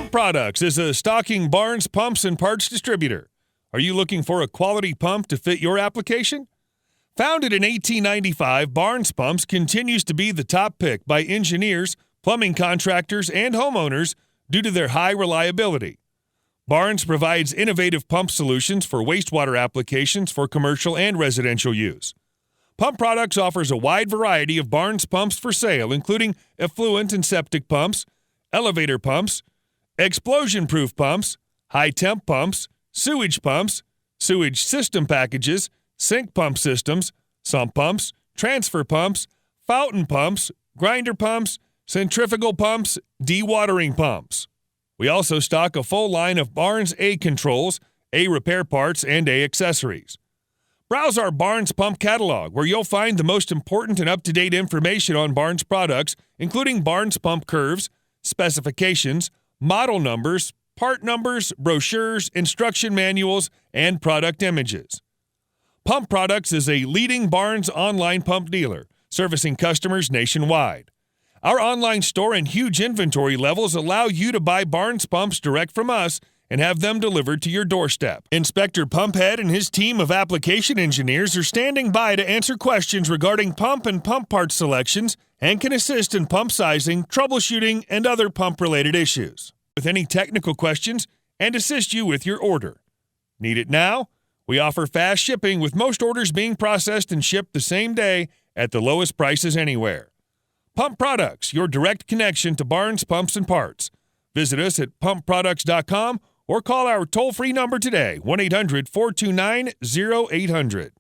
Pump Products is a Stocking Barnes Pumps and Parts Distributor. Are you looking for a quality pump to fit your application? Founded in 1895, Barnes Pumps continues to be the top pick by engineers, plumbing contractors, and homeowners due to their high reliability. Barnes provides innovative pump solutions for wastewater applications for commercial and residential use. Pump Products offers a wide variety of Barnes pumps for sale, including effluent and septic pumps, elevator pumps, explosion-proof pumps, high-temp pumps, sewage system packages, sink pump systems, sump pumps, transfer pumps, fountain pumps, grinder pumps, centrifugal pumps, dewatering pumps. We also stock a full line of Barnes A controls, A repair parts, and A accessories. Browse our Barnes Pump catalog, where you'll find the most important and up-to-date information on Barnes products, including Barnes pump curves, specifications, model numbers, part numbers, brochures, instruction manuals, and product images. Pump Products is a leading Barnes online pump dealer, servicing customers nationwide. Our online store and huge inventory levels allow you to buy Barnes pumps direct from us and have them delivered to your doorstep. Inspector Pumphead and his team of application engineers are standing by to answer questions regarding pump and pump part selections and can assist in pump sizing, troubleshooting, and other pump-related issues with any technical questions and assist you with your order. Need it now? We offer fast shipping, with most orders being processed and shipped the same day at the lowest prices anywhere. Pump Products, your direct connection to Barnes Pumps and Parts. Visit us at pumpproducts.com or call our toll-free number today, 1-800-429-0800.